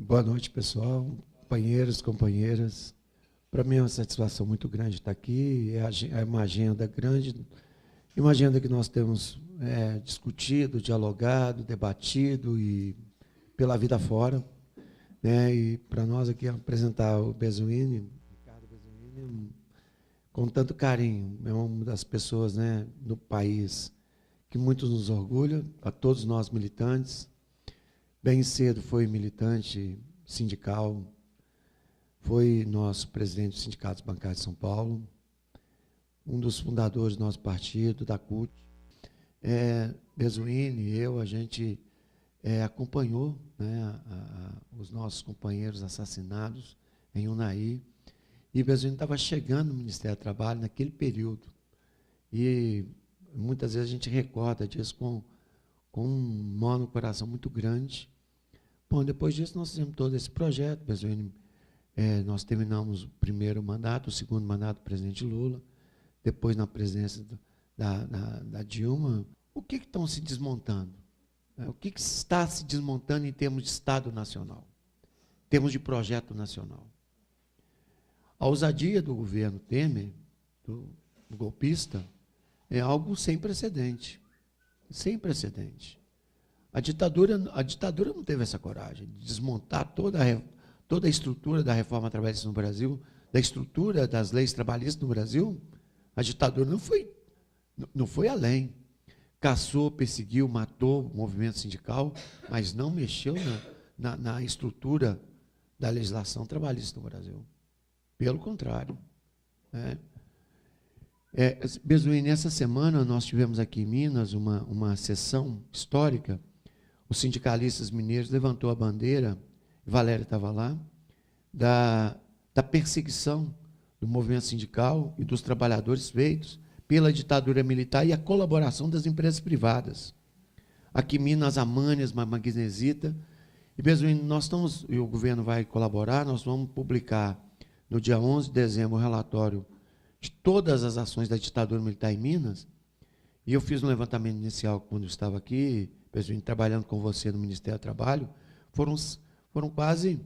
Boa noite, pessoal, companheiros, companheiras. Para mim é uma satisfação muito grande estar aqui. É uma agenda grande, uma agenda que nós temos discutido, dialogado, debatido e pela vida fora. Né? E para nós aqui apresentar o Bezuini, Ricardo Bezuini, com tanto carinho. É uma das pessoas, né, no país que muito nos orgulha, a todos nós militantes. Bem cedo foi militante sindical, foi nosso presidente do Sindicato Bancário de São Paulo, um dos fundadores do nosso partido, da CUT. Bezuini e eu, a gente acompanhou, né, os nossos companheiros assassinados em Unai, e Bezuini estava chegando no Ministério do Trabalho naquele período. E muitas vezes a gente recorda disso com um nó no coração muito grande. Bom, depois disso nós fizemos todo esse projeto, Bezuini, nós terminamos o primeiro mandato, o segundo mandato do presidente Lula, depois na presidência da Dilma. O que estão se desmontando? O que está se desmontando em termos de Estado Nacional, em termos de projeto nacional? A ousadia do governo Temer, do golpista, é algo sem precedente. Sem precedente. A ditadura não teve essa coragem de desmontar toda a estrutura da reforma trabalhista no Brasil, da estrutura das leis trabalhistas no Brasil. A ditadura não foi além. Caçou, perseguiu, matou o movimento sindical, mas não mexeu na estrutura da legislação trabalhista no Brasil. Pelo contrário. Bezuini, nessa semana nós tivemos aqui em Minas uma sessão histórica. Os sindicalistas mineiros levantou a bandeira, Valéria estava lá, da perseguição do movimento sindical e dos trabalhadores feitos pela ditadura militar e a colaboração das empresas privadas. Aqui em Minas, a Mannes, a Magnesita. E, Bezuini, e o governo vai colaborar, nós vamos publicar no dia 11 de dezembro o relatório de todas as ações da ditadura militar em Minas. E eu fiz um levantamento inicial quando eu estava aqui, Bezuini, trabalhando com você no Ministério do Trabalho, foram quase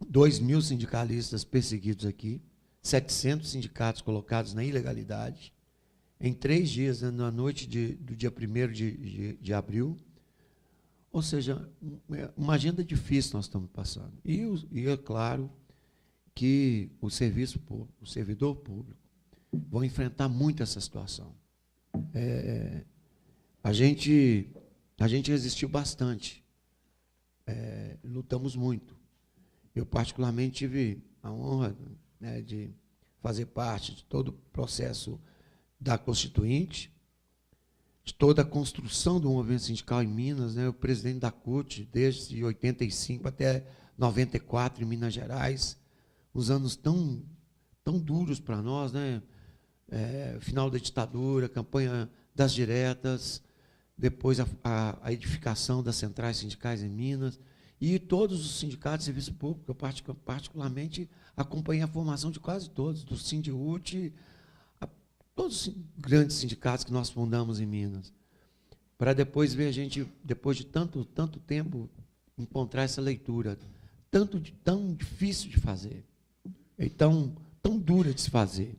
2.000 sindicalistas perseguidos aqui, 700 sindicatos colocados na ilegalidade, em 3 dias, né, na noite do dia 1º de abril. Ou seja, uma agenda difícil nós estamos passando. E é claro que o serviço público, o servidor público, vão enfrentar muito essa situação. A gente resistiu bastante, lutamos muito. Eu, particularmente, tive a honra, né, de fazer parte de todo o processo da Constituinte, de toda a construção do movimento sindical em Minas, né, o presidente da CUT, desde 85 até 94, em Minas Gerais, os anos tão duros para nós, né? Final da ditadura, campanha das diretas, depois a edificação das centrais sindicais em Minas, e todos os sindicatos de serviço público. Eu particularmente acompanhei a formação de quase todos, do Sindiúte, todos os grandes sindicatos que nós fundamos em Minas, para depois ver a gente, depois de tanto tempo, encontrar essa leitura tão difícil de fazer, e tão dura de se fazer.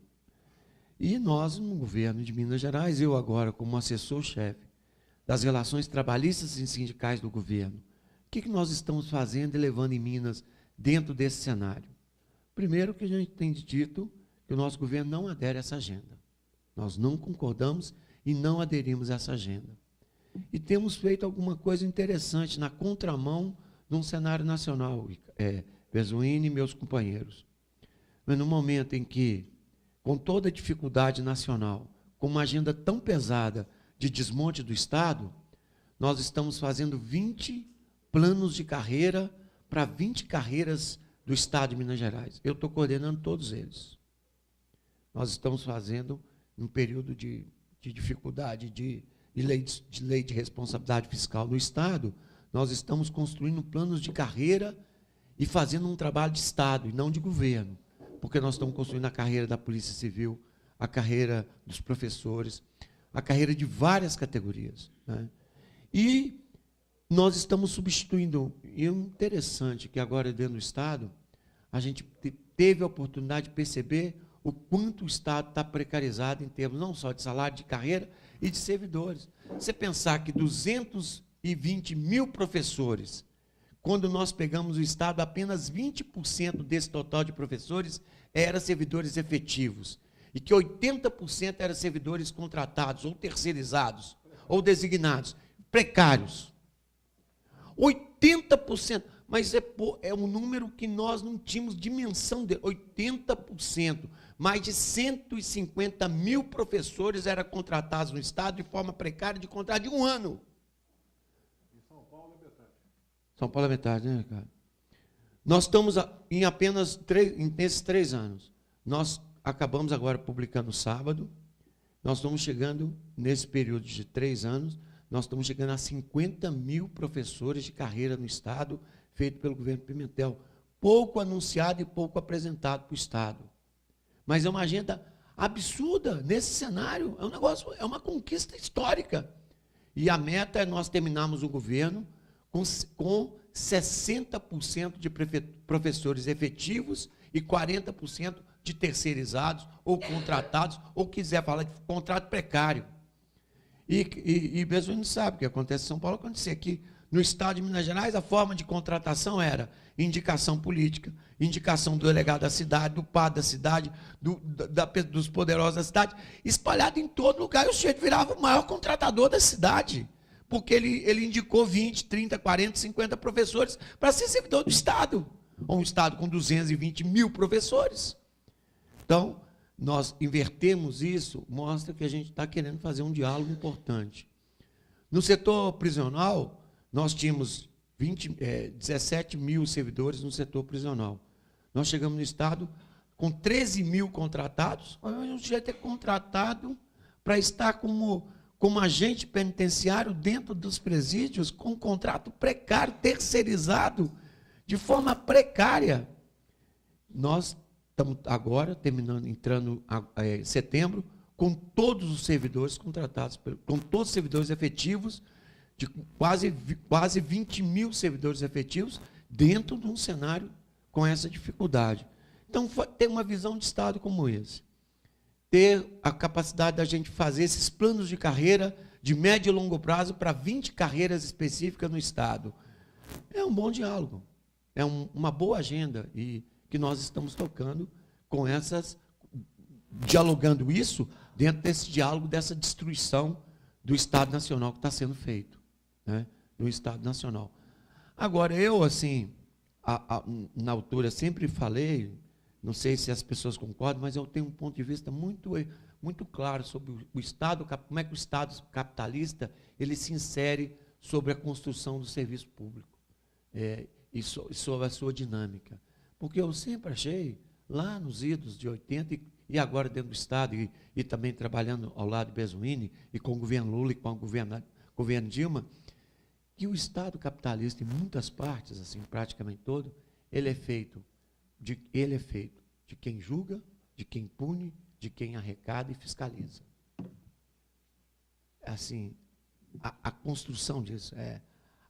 E nós, no governo de Minas Gerais, eu agora, como assessor-chefe das relações trabalhistas e sindicais do governo, o que nós estamos fazendo e levando em Minas dentro desse cenário? Primeiro, que a gente tem dito que o nosso governo não adere a essa agenda. Nós não concordamos e não aderimos a essa agenda. E temos feito alguma coisa interessante na contramão de um cenário nacional, Bezuini e meus companheiros. Mas no momento em que, com toda a dificuldade nacional, com uma agenda tão pesada de desmonte do Estado, nós estamos fazendo 20 planos de carreira para 20 carreiras do Estado de Minas Gerais. Eu estou coordenando todos eles. Nós estamos fazendo, num período de dificuldade de lei de responsabilidade fiscal no Estado, nós estamos construindo planos de carreira e fazendo um trabalho de Estado e não de governo, porque nós estamos construindo a carreira da Polícia Civil, a carreira dos professores, a carreira de várias categorias, né? E nós estamos substituindo, e é interessante que agora dentro do Estado, a gente teve a oportunidade de perceber o quanto o Estado está precarizado em termos não só de salário, de carreira e de servidores. Você pensar que 220 mil professores, quando nós pegamos o Estado, apenas 20% desse total de professores eram servidores efetivos, e que 80% eram servidores contratados, ou terceirizados, ou designados, precários. 80%, mas é um número que nós não tínhamos dimensão de 80%. Mais de 150 mil professores eram contratados no Estado de forma precária, de contrato de 1 ano. Em São Paulo é metade. São Paulo é metade, né, cara? Nós estamos em apenas nesses 3 anos. Nós acabamos agora publicando sábado. Nós estamos chegando, nesse período de 3 anos, nós estamos chegando a 50 mil professores de carreira no Estado, feito pelo governo Pimentel. Pouco anunciado e pouco apresentado para o Estado. Mas é uma agenda absurda nesse cenário. É um negócio, é uma conquista histórica. E a meta é nós terminarmos o governo com 60% de professores efetivos e 40% de terceirizados ou contratados, ou quiser falar de contrato precário. E mesmo a gente sabe o que acontece em São Paulo, acontecia aqui no Estado de Minas Gerais, a forma de contratação era indicação política, indicação do delegado da cidade, do padre da cidade, dos poderosos da cidade, espalhado em todo lugar, e o sujeito virava o maior contratador da cidade, porque ele indicou 20, 30, 40, 50 professores para ser servidor do Estado, ou um Estado com 220 mil professores. Então, nós invertemos isso, mostra que a gente está querendo fazer um diálogo importante. No setor prisional, nós tínhamos 17 mil servidores no setor prisional. Nós chegamos no Estado com 13 mil contratados, a gente já ter contratado para estar como agente penitenciário dentro dos presídios, com um contrato precário, terceirizado, de forma precária. Nós estamos agora entrando em setembro, com todos os servidores contratados, com todos os servidores efetivos, de quase 20 mil servidores efetivos, dentro de um cenário com essa dificuldade. Então, ter uma visão de Estado como esse, ter a capacidade da gente fazer esses planos de carreira de médio e longo prazo para 20 carreiras específicas no Estado, é um bom diálogo, é uma boa agenda, e que nós estamos tocando com dialogando isso dentro desse diálogo, dessa destruição do Estado Nacional que está sendo feito, né? Do Estado Nacional. Agora, eu, assim, na altura, sempre falei, não sei se as pessoas concordam, mas eu tenho um ponto de vista muito claro sobre o Estado, como é que o Estado capitalista ele se insere sobre a construção do serviço público, e sobre a sua dinâmica. Porque eu sempre achei, lá nos idos de 80, e agora dentro do Estado, e também trabalhando ao lado de Bezuini, e com o governo Lula e com o governo Dilma, que o Estado capitalista, em muitas partes, assim, praticamente todo, ele é feito de quem julga, de quem pune, de quem arrecada e fiscaliza. Assim, a construção disso é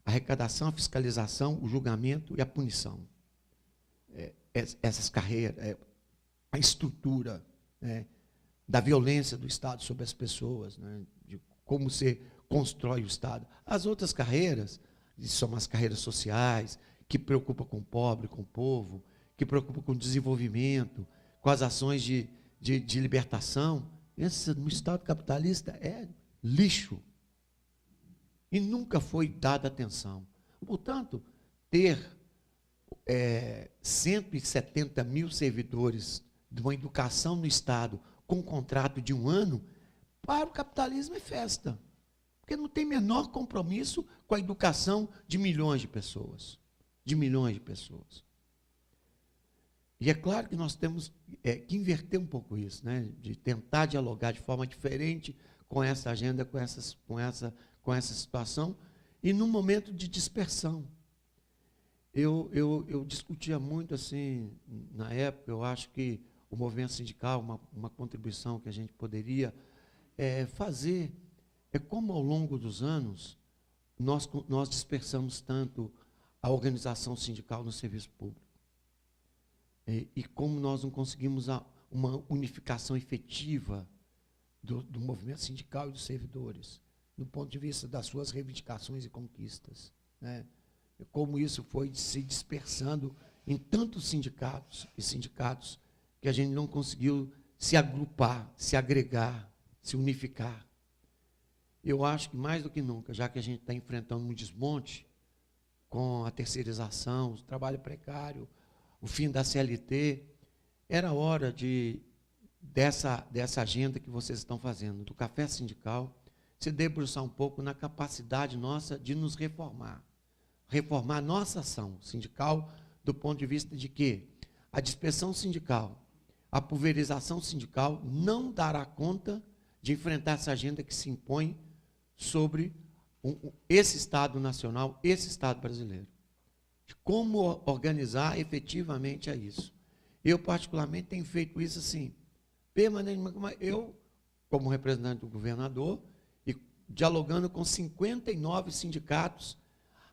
a arrecadação, a fiscalização, o julgamento e a punição. Essas carreiras, a estrutura, da violência do Estado sobre as pessoas, né, de como se constrói o Estado. As outras carreiras, são as carreiras sociais, que preocupam com o pobre, com o povo, que preocupam com o desenvolvimento, com as ações de libertação. No Estado capitalista é lixo. E nunca foi dada atenção. Portanto, ter 170 mil servidores de uma educação no Estado com um contrato de 1 ano, para o capitalismo é festa. Porque não tem menor compromisso com a educação de milhões de pessoas. De milhões de pessoas. E é claro que nós temos que inverter um pouco isso, né? De tentar dialogar de forma diferente com essa agenda, com essa situação, e num momento de dispersão. Eu discutia muito, assim, na época, eu acho que o movimento sindical, uma contribuição que a gente poderia fazer, como ao longo dos anos, nós dispersamos tanto a organização sindical no serviço público. E como nós não conseguimos uma unificação efetiva do movimento sindical e dos servidores, do ponto de vista das suas reivindicações e conquistas, né? Como isso foi se dispersando em tantos sindicatos e sindicatos que a gente não conseguiu se agrupar, se agregar, se unificar. Eu acho que, mais do que nunca, já que a gente está enfrentando um desmonte com a terceirização, o trabalho precário, o fim da CLT, era hora dessa agenda que vocês estão fazendo, do café sindical, se debruçar um pouco na capacidade nossa de nos reformar a nossa ação sindical, do ponto de vista de que a dispersão sindical, a pulverização sindical não dará conta de enfrentar essa agenda que se impõe sobre esse Estado nacional, esse Estado brasileiro. De como organizar efetivamente a isso. Eu, particularmente, tenho feito isso assim, permanentemente. Eu, como representante do governador, e dialogando com 59 sindicatos,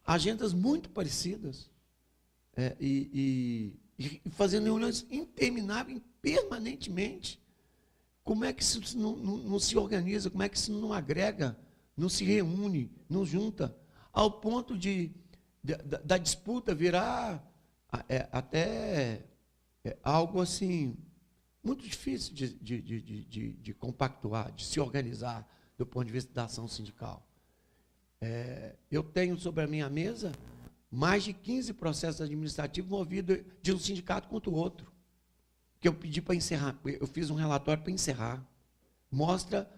agendas muito parecidas, e fazendo reuniões intermináveis, permanentemente. Como é que isso não se organiza? Como é que isso não agrega, não se reúne, não junta, ao ponto da disputa virar até algo assim, muito difícil de compactuar, de se organizar do ponto de vista da ação sindical. Eu tenho sobre a minha mesa mais de 15 processos administrativos movidos de um sindicato contra o outro, que eu pedi para encerrar, eu fiz um relatório para encerrar. Mostra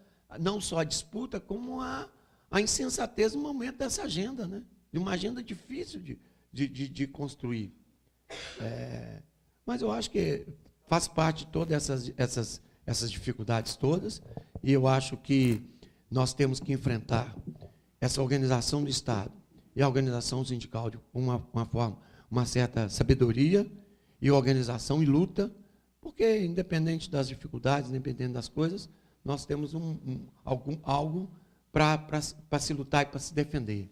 não só a disputa, como a insensatez no momento dessa agenda, né? De uma agenda difícil de construir. Mas eu acho que faz parte de todas essas dificuldades todas, e eu acho que nós temos que enfrentar essa organização do Estado e a organização sindical de uma certa sabedoria e organização e luta, porque, independente das dificuldades, independente das coisas, nós temos algo para se lutar e para se defender.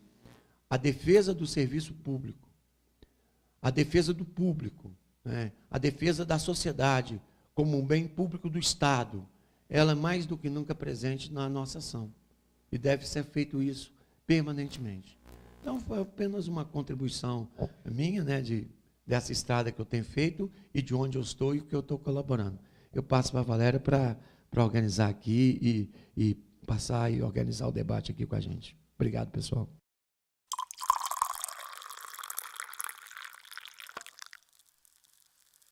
A defesa do serviço público, a defesa do público, né? A defesa da sociedade como um bem público do Estado, ela é mais do que nunca presente na nossa ação. E deve ser feito isso permanentemente. Então, foi apenas uma contribuição minha, né, dessa estrada que eu tenho feito e de onde eu estou e o que eu estou colaborando. Eu passo para a Valéria para organizar aqui e passar e organizar o debate aqui com a gente. Obrigado, pessoal.